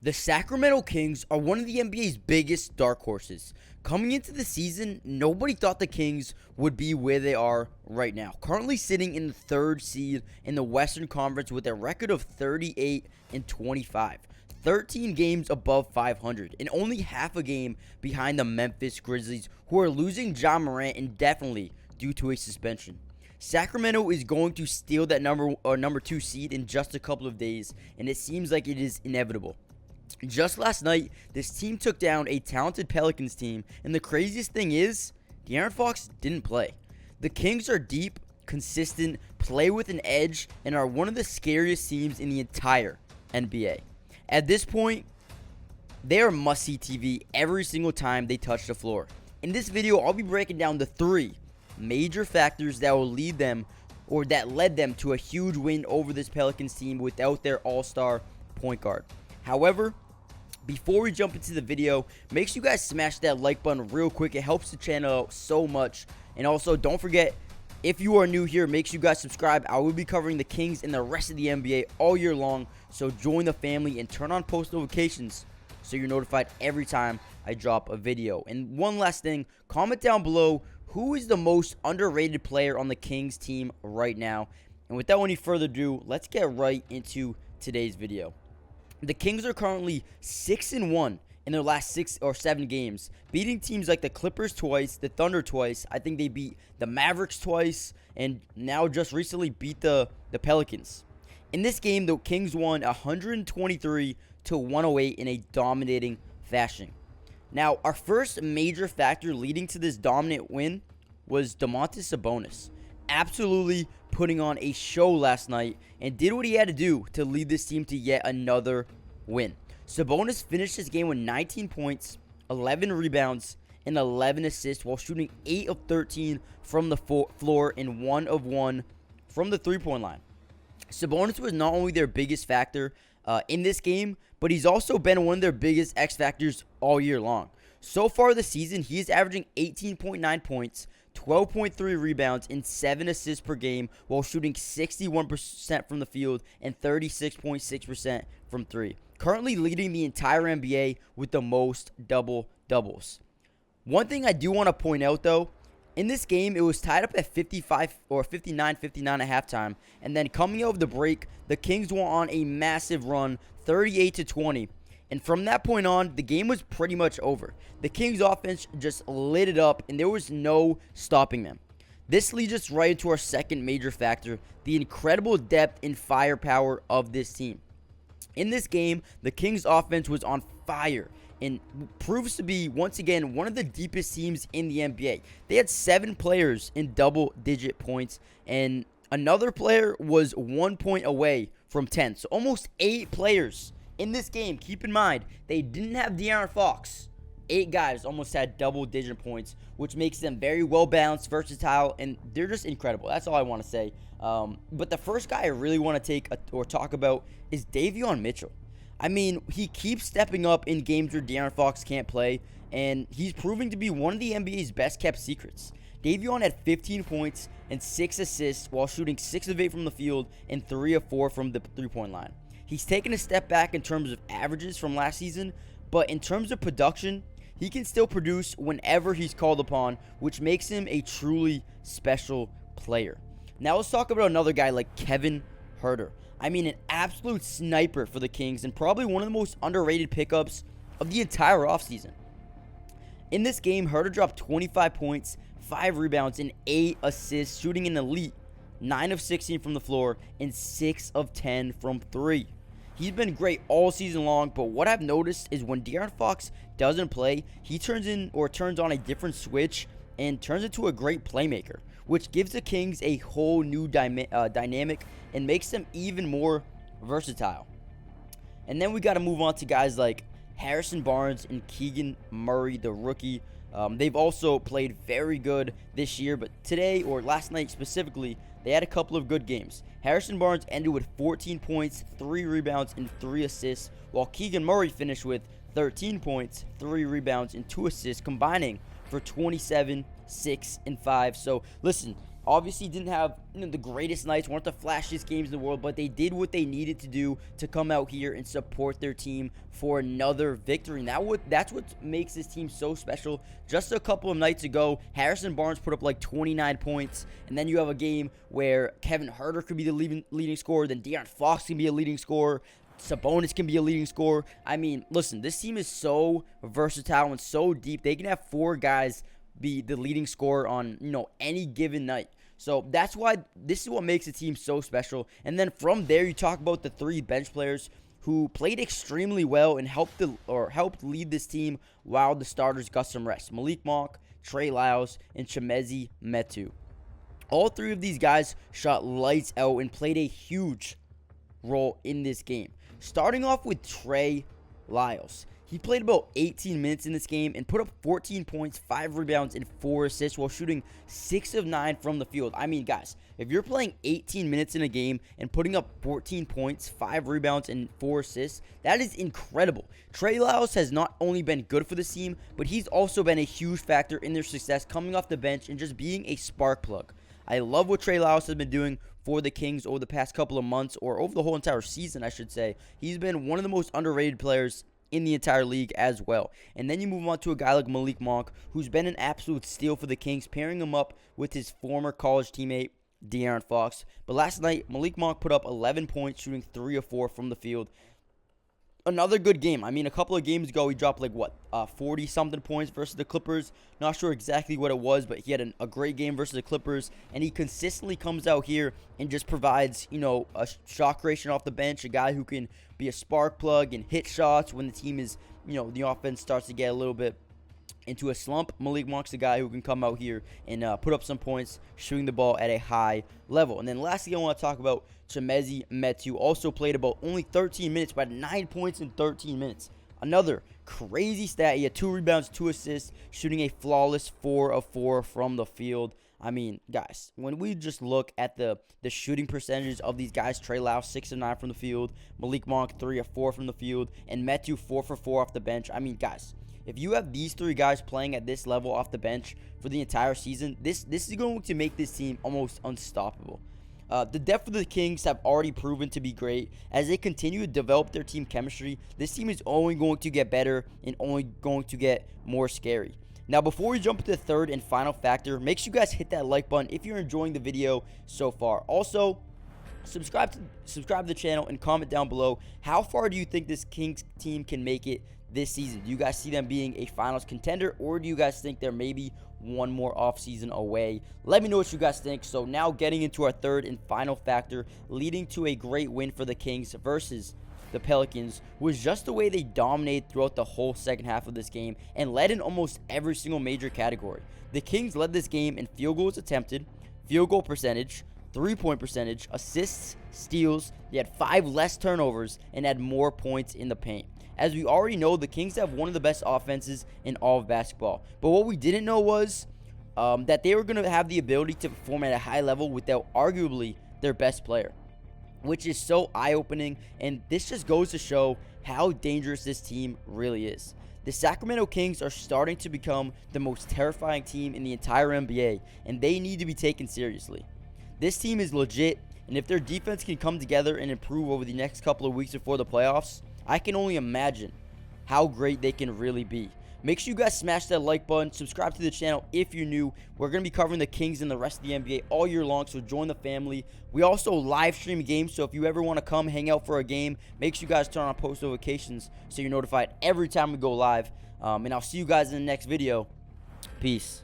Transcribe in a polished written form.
The Sacramento Kings are one of the NBA's biggest dark horses. Coming into the season, nobody thought the Kings would be where they are right now. Currently sitting in the third seed in the Western Conference with a record of 38-25. 13 games above 500 and only half a game behind the Memphis Grizzlies, who are losing Ja Morant indefinitely due to a suspension. Sacramento is going to steal that number 2 seed in just a couple of days, and it seems like it is inevitable. Just last night, this team took down a talented Pelicans team, and the craziest thing is, De'Aaron Fox didn't play. The Kings are deep, consistent, play with an edge, and are one of the scariest teams in the entire NBA. At this point, they are must-see TV every single time they touch the floor. In this video, I'll be breaking down the 3 major factors that will lead them, or that led them to a huge win over this Pelicans team without their all-star point guard. However, before we jump into the video, make sure you guys smash that like button real quick. It helps the channel out so much. And also, don't forget, if you are new here, make sure you guys subscribe. I will be covering the Kings and the rest of the NBA all year long. So join the family and turn on post notifications so you're notified every time I drop a video. And one last thing, comment down below who is the most underrated player on the Kings team right now. And without any further ado, let's get right into today's video. The Kings are currently 6-1 in their last 6 or 7 games, beating teams like the Clippers twice, the Thunder twice. I think they beat the Mavericks twice, and now just recently beat the Pelicans. In this game, the Kings won 123-108 in a dominating fashion. Now, our first major factor leading to this dominant win was Domantas Sabonis. Absolutely putting on a show last night and did what he had to do to lead this team to yet another win. Sabonis finished his game with 19 points, 11 rebounds, and 11 assists while shooting 8 of 13 from the floor and 1 of 1 from the three-point line. Sabonis was not only their biggest factor in this game, but he's also been one of their biggest X factors all year long. So far this season, he is averaging 18.9 points, 12.3 rebounds, and 7 assists per game while shooting 61% from the field and 36.6% from 3. Currently leading the entire NBA with the most double-doubles. One thing I do want to point out, though, in this game, it was tied up at 59-59 at halftime, and then coming out of the break, the Kings went on a massive run, 38-20. And from that point on, the game was pretty much over. The Kings offense just lit it up, and there was no stopping them. This leads us right into our second major factor, the incredible depth and firepower of this team. In this game, the Kings offense was on fire and proves to be, once again, one of the deepest teams in the NBA. They had 7 players in double-digit points, and another player was 1 point away from 10. So almost 8 players in this game. Keep in mind, they didn't have De'Aaron Fox. 8 guys almost had double-digit points, which makes them very well-balanced, versatile, and they're just incredible. That's all I want to say. But the first guy I really want to talk about is Davion Mitchell. I mean, he keeps stepping up in games where De'Aaron Fox can't play, and he's proving to be one of the NBA's best-kept secrets. Davion had 15 points and 6 assists while shooting 6 of 8 from the field and 3 of 4 from the three-point line. He's taken a step back in terms of averages from last season, but in terms of production, he can still produce whenever he's called upon, which makes him a truly special player. Now let's talk about another guy like Kevin Huerter. I mean, an absolute sniper for the Kings and probably one of the most underrated pickups of the entire offseason. In this game, Huerter dropped 25 points, 5 rebounds, and 8 assists, shooting an elite 9 of 16 from the floor and 6 of 10 from 3. He's been great all season long, but what I've noticed is when De'Aaron Fox doesn't play, he turns on a different switch and turns into a great playmaker, which gives the Kings a whole new dynamic and makes them even more versatile. And then we got to move on to guys like Harrison Barnes and Keegan Murray, the rookie. They've also played very good this year, but today, or last night specifically, they had a couple of good games. Harrison Barnes ended with 14 points, 3 rebounds, and 3 assists, while Keegan Murray finished with 13 points, 3 rebounds, and 2 assists, combining for 27, 6, and 5. So, listen, Obviously, didn't have the greatest nights, weren't the flashiest games in the world, but they did what they needed to do to come out here and support their team for another victory. And that's what makes this team so special. Just a couple of nights ago, Harrison Barnes put up like 29 points, and then you have a game where Kevin Huerter could be the leading scorer, then De'Aaron Fox can be a leading scorer, Sabonis can be a leading scorer. I mean, listen, this team is so versatile and so deep. They can have 4 guys be the leading scorer on, any given night. So that's why this is what makes the team so special. And then from there, you talk about the 3 bench players who played extremely well and helped lead this team while the starters got some rest. Malik Monk, Trey Lyles, and Chimezie Metu. All 3 of these guys shot lights out and played a huge role in this game. Starting off with Trey Lyles. He played about 18 minutes in this game and put up 14 points, 5 rebounds, and 4 assists while shooting 6 of 9 from the field. I mean, guys, if you're playing 18 minutes in a game and putting up 14 points, 5 rebounds, and 4 assists, that is incredible. Trey Lyles has not only been good for this team, but he's also been a huge factor in their success coming off the bench and just being a spark plug. I love what Trey Lyles has been doing for the Kings over the past couple of months, or over the whole entire season, I should say. He's been one of the most underrated players in the entire league as well. And then you move on to a guy like Malik Monk, who's been an absolute steal for the Kings, pairing him up with his former college teammate, De'Aaron Fox. But last night, Malik Monk put up 11 points, shooting 3 of 4 from the field. Another good game. I mean, a couple of games ago, he dropped 40-something points versus the Clippers. Not sure exactly what it was, but he had a great game versus the Clippers. And he consistently comes out here and just provides, a shot creation off the bench, a guy who can be a spark plug and hit shots when the team is, the offense starts to get a little bit into a slump. Malik Monk's the guy who can come out here and put up some points, shooting the ball at a high level. And then lastly, I want to talk about Chimezie Metu. Also played about only 13 minutes, but had 9 points in 13 minutes. Another crazy stat. He had 2 rebounds, 2 assists, shooting a flawless 4 of 4 from the field. I mean, guys, when we just look at the shooting percentages of these guys, Trey Lyles 6 of 9 from the field, Malik Monk 3 of 4 from the field, and Metu 4 for 4 off the bench. I mean, guys, if you have these 3 guys playing at this level off the bench for the entire season, this is going to make this team almost unstoppable. The depth of the Kings have already proven to be great. As they continue to develop their team chemistry, this team is only going to get better and only going to get more scary. Now, before we jump into the third and final factor, make sure you guys hit that like button if you're enjoying the video so far. Also, subscribe to the channel and comment down below, how far do you think this Kings team can make it this season? Do you guys see them being a finals contender, or do you guys think they're maybe one more offseason away? Let me know what you guys think. So now getting into our third and final factor, leading to a great win for the Kings versus the Pelicans, was just the way they dominated throughout the whole second half of this game and led in almost every single major category. The Kings led this game in field goals attempted, field goal percentage, 3-point percentage, assists, steals. They had 5 less turnovers and had more points in the paint. As we already know, the Kings have one of the best offenses in all of basketball. But what we didn't know was that they were going to have the ability to perform at a high level without arguably their best player, which is so eye-opening, and this just goes to show how dangerous this team really is. The Sacramento Kings are starting to become the most terrifying team in the entire NBA, and they need to be taken seriously. This team is legit, and if their defense can come together and improve over the next couple of weeks before the playoffs, I can only imagine how great they can really be. Make sure you guys smash that like button, subscribe to the channel if you're new. We're going to be covering the Kings and the rest of the NBA all year long, so join the family. We also live stream games, so if you ever want to come hang out for a game, make sure you guys turn on post notifications so you're notified every time we go live. And I'll see you guys in the next video. Peace.